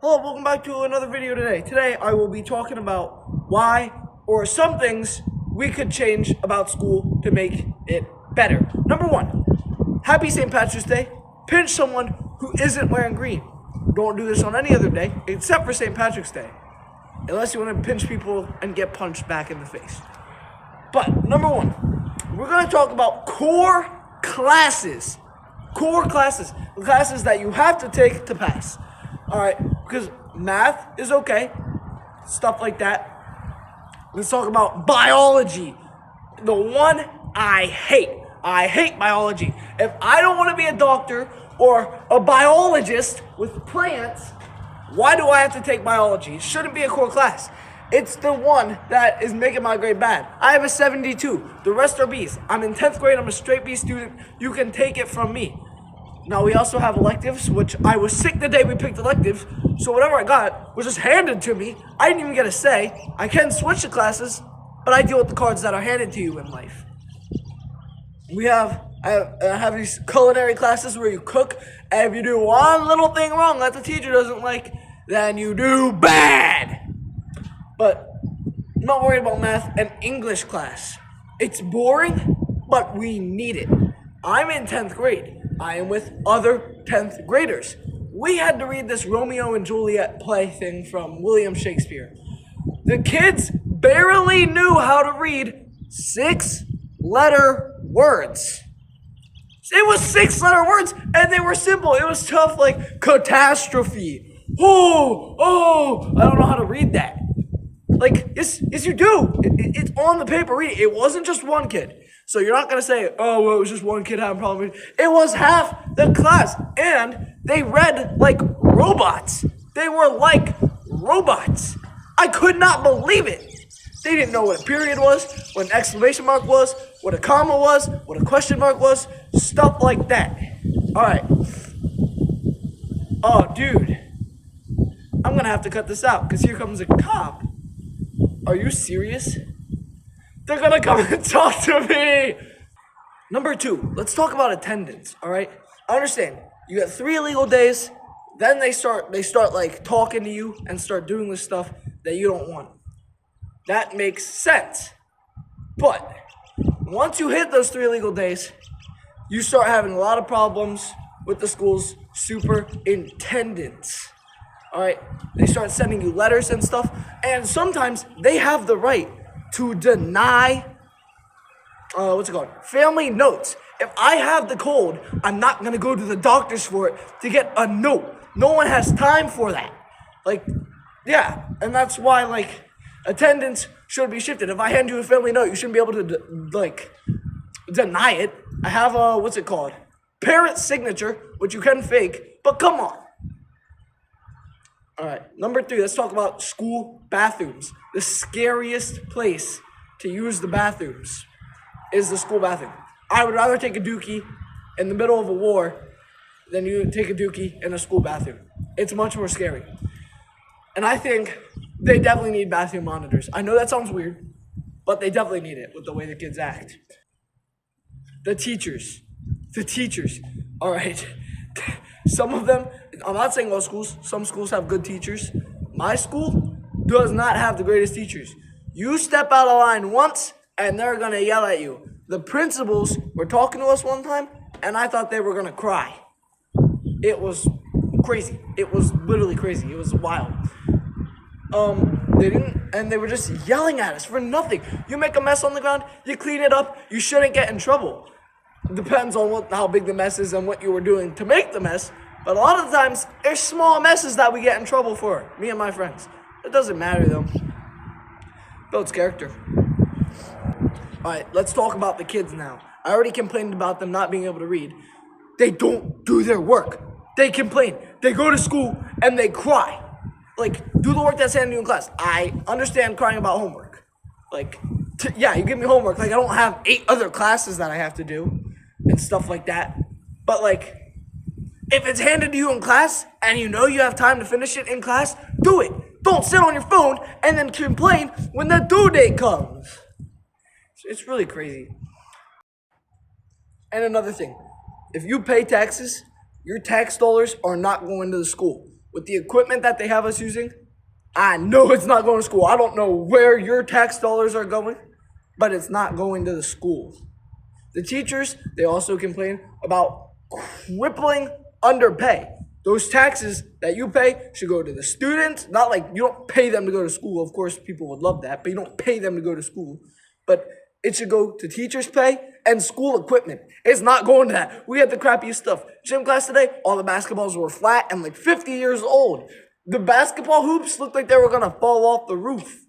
Hello, welcome back to another video today. Today I will be talking about why or some things we could change about school to make it better. Number one, happy St. Patrick's Day. Pinch someone who isn't wearing green. Don't do this on any other day except for St. Patrick's Day. Unless you want to pinch people and get punched back in the face. But number one, we're going to talk about core classes. Core classes. The classes that you have to take to pass. Alright, because math is okay. Stuff like that. Let's talk about biology. The one I hate. I hate biology. If I don't want to be a doctor or a biologist with plants, why do I have to take biology? It shouldn't be a core class. It's the one that is making my grade bad. I have a 72. The rest are Bs. I'm in 10th grade. I'm a straight B student. You can take it from me. Now, we also have electives, which I was sick the day we picked electives, so whatever I got was just handed to me. I didn't even get a say. I can switch the classes, but I deal with the cards that are handed to you in life. I have these culinary classes where you cook, and if you do one little thing wrong that the teacher doesn't like, then you do bad. But I'm not worried about math and English class. It's boring, but we need it. I'm in 10th grade. I am with other 10th graders. We had to read this Romeo and Juliet play thing from William Shakespeare. The kids barely knew how to read 6-letter words. It was 6-letter words, and they were simple. It was tough, like catastrophe. Oh, I don't know how to read that. Like, yes, you do. It's on the paper. Read it. It wasn't just one kid. So you're not going to say, oh, well, it was just one kid having a problem. It was half the class. And they read like robots. They were like robots. I could not believe it. They didn't know what a period was, what an exclamation mark was, what a comma was, what a question mark was, stuff like that. All right. Oh, dude. I'm going to have to cut this out because here comes a cop. Are you serious? They're gonna come and talk to me. Number two, let's talk about attendance. All right, I understand. You got 3 illegal days. Then they start like talking to you and start doing this stuff that you don't want. That makes sense. But once you hit those 3 illegal days, you start having a lot of problems with the school's superintendents. All right, they start sending you letters and stuff, and sometimes they have the right to deny, family notes. If I have the cold, I'm not gonna go to the doctors for it to get a note. No one has time for that. Like, yeah, and that's why, like, attendance should be shifted. If I hand you a family note, you shouldn't be able to, deny it. I have a, parent signature, which you can fake, but come on. All right, number 3, let's talk about school bathrooms. The scariest place to use the bathrooms is the school bathroom. I would rather take a dookie in the middle of a war than you take a dookie in a school bathroom. It's much more scary. And I think they definitely need bathroom monitors. I know that sounds weird, but they definitely need it with the way the kids act. The teachers. All right. Some of them, I'm not saying all schools, some schools have good teachers. My school does not have the greatest teachers. You step out of line once, and they're going to yell at you. The principals were talking to us one time, and I thought they were going to cry. It was crazy. It was literally crazy. It was wild. They were just yelling at us for nothing. You make a mess on the ground, you clean it up, you shouldn't get in trouble. Depends on how big the mess is and what you were doing to make the mess. But a lot of the times, there's small messes that we get in trouble for, me and my friends. It doesn't matter, though. Builds character. All right, let's talk about the kids now. I already complained about them not being able to read. They don't do their work. They complain. They go to school, and they cry. Like, do the work that's handed to you in class. I understand crying about homework. Like, you give me homework. Like, I don't have 8 other classes that I have to do and stuff like that. But, like, if it's handed to you in class and you know you have time to finish it in class, do it. Don't sit on your phone and then complain when the due date comes. It's really crazy. And another thing, if you pay taxes, your tax dollars are not going to the school. with the equipment that they have us using, I know it's not going to school. I don't know where your tax dollars are going, but it's not going to the schools. The teachers, they also complain about crippling underpay. Those taxes that you pay should go to the students. Not like you don't pay them to go to school. Of course, people would love that, but you don't pay them to go to school. But it should go to teachers' pay and school equipment. It's not going to that. We had the crappiest stuff. Gym class today, all the basketballs were flat and like 50 years old. The basketball hoops looked like they were going to fall off the roof.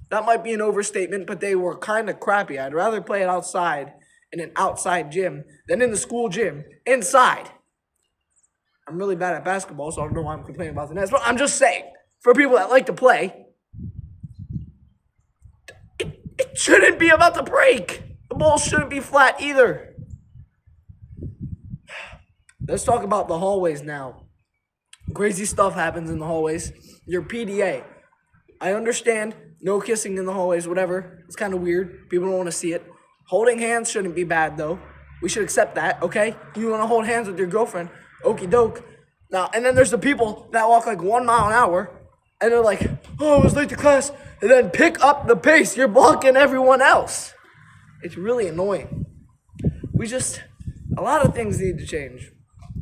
That might be an overstatement, but they were kind of crappy. I'd rather play it outside in an outside gym than in the school gym inside. I'm really bad at basketball, so I don't know why I'm complaining about the Nets. But I'm just saying, for people that like to play, it shouldn't be about the break. The ball shouldn't be flat either. Let's talk about the hallways now. Crazy stuff happens in the hallways. Your PDA. I understand, no kissing in the hallways, whatever. It's kind of weird. People don't want to see it. Holding hands shouldn't be bad, though. We should accept that, okay? You want to hold hands with your girlfriend, okie doke. Now, and then there's the people that walk like 1 mile an hour, and they're like, oh, I was late to class, and then pick up the pace. You're blocking everyone else. It's really annoying. A lot of things need to change.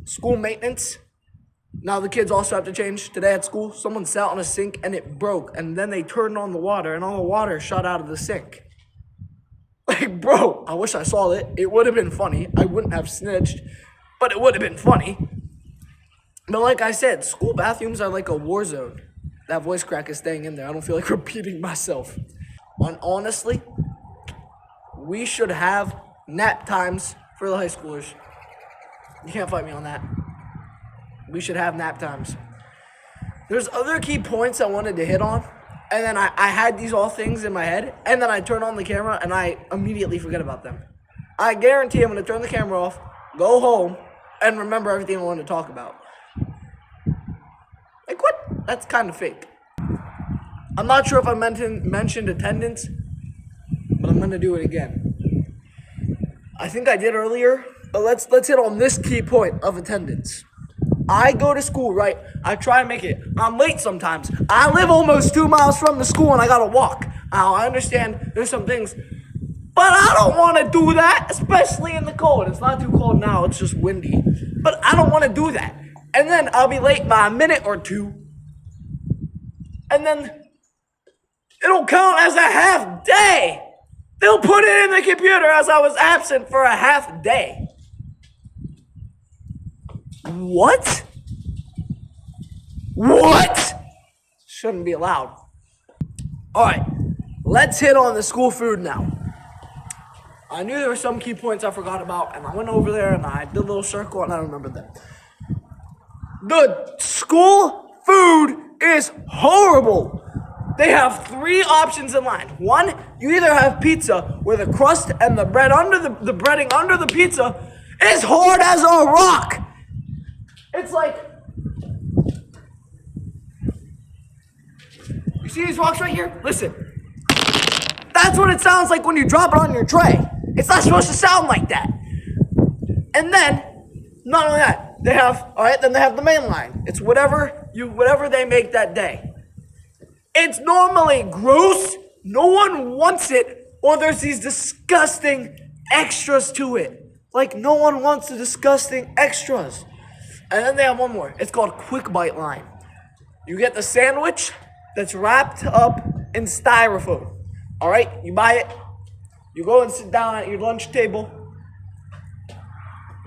School maintenance. Now the kids also have to change. Today at school, someone sat on a sink and it broke, and then they turned on the water, and all the water shot out of the sink. Like, bro, I wish I saw it. It would have been funny. I wouldn't have snitched, but it would have been funny. But like I said, school bathrooms are like a war zone. That voice crack is staying in there. I don't feel like repeating myself. And honestly, we should have nap times for the high schoolers. You can't fight me on that. We should have nap times. There's other key points I wanted to hit on. And then I had these all things in my head. And then I turn on the camera and I immediately forget about them. I guarantee I'm going to turn the camera off, go home, and remember everything I wanted to talk about. Like, what? That's kind of fake. I'm not sure if I mentioned attendance, but I'm going to do it again. I think I did earlier, but let's hit on this key point of attendance. I go to school, right? I try and make it. I'm late sometimes. I live almost 2 miles from the school and I gotta walk. Now, I understand there's some things, but I don't want to do that, especially in the cold. It's not too cold now, it's just windy. But I don't want to do that. And then I'll be late by a minute or two. And then it'll count as a half day. They'll put it in the computer as I was absent for a half day. What? What? Shouldn't be allowed. All right, let's hit on the school food now. I knew there were some key points I forgot about, and I went over there and I did a little circle and I remembered them. The school food is horrible. They have 3 options in line. 1, you either have pizza where the crust and the bread under the breading under the pizza is hard as a rock. It's like, you see these rocks right here? Listen. That's what it sounds like when you drop it on your tray. It's not supposed to sound like that. And then, not only that, they have the main line. It's whatever they make that day. It's normally gross. No one wants it, or there's these disgusting extras to it. Like, no one wants the disgusting extras. And then they have one more. It's called Quick Bite Line. You get the sandwich that's wrapped up in styrofoam. All right, you buy it. You go and sit down at your lunch table.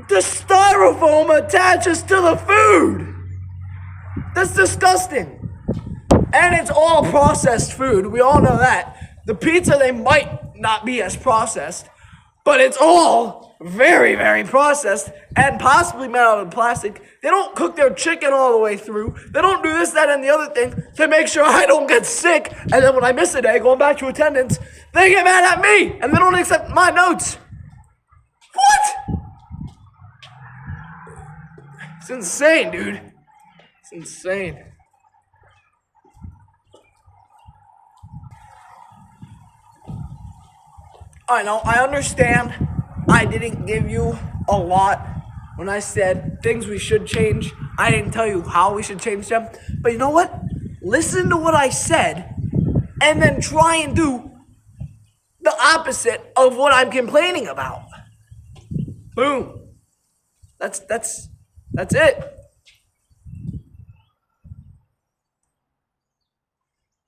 The styrofoam attaches to the food. That's disgusting. And it's all processed food. We all know that. The pizza, they might not be as processed, but it's all very, very processed and possibly made out of plastic. They don't cook their chicken all the way through. They don't do this, that, and the other thing to make sure I don't get sick. And then when I miss a day, going back to attendance, they get mad at me and they don't accept my notes. What? It's insane, dude. It's insane. I know, I understand I didn't give you a lot when I said things we should change. I didn't tell you how we should change them. But you know what? Listen to what I said and then try and do the opposite of what I'm complaining about. Boom. That's it.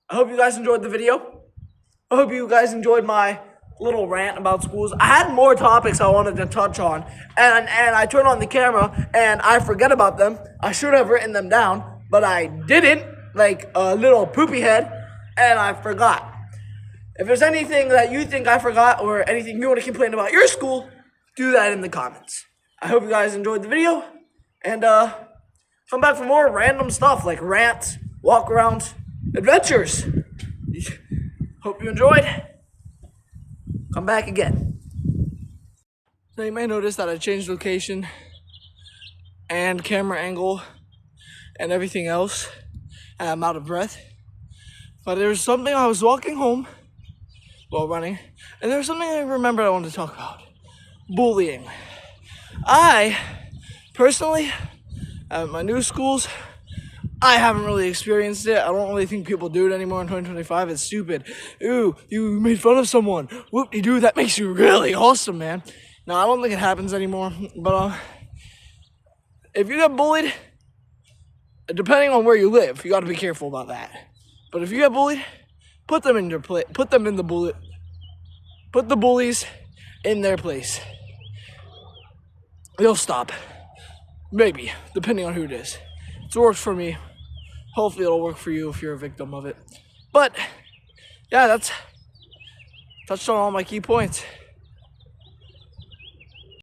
I hope you guys enjoyed the video. I hope you guys enjoyed my little rant about schools. I had more topics I wanted to touch on, and I turn on the camera and I forget about them. I should have written them down, but I didn't, like a little poopy head, and I forgot. If there's anything that you think I forgot or anything you want to complain about your school, do that in the comments. I hope you guys enjoyed the video, and come back for more random stuff like rants, walk-arounds, adventures. Hope you enjoyed. Come back again. So you may notice that I changed location and camera angle and everything else, and I'm out of breath. But there was something I was walking home while running, and there was something I remembered I wanted to talk about. Bullying. I, personally, at my new schools, I haven't really experienced it. I don't really think people do it anymore in 2025. It's stupid. Ooh, you made fun of someone. Whoop-de-doo, that makes you really awesome, man. No, I don't think it happens anymore. But if you get bullied, depending on where you live, you got to be careful about that. But if you get bullied, put them in your place. Put them in the bully. Put the bullies in their place. They'll stop. Maybe, depending on who it is. It's worked for me. Hopefully it'll work for you if you're a victim of it. But, yeah, that's touched on all my key points.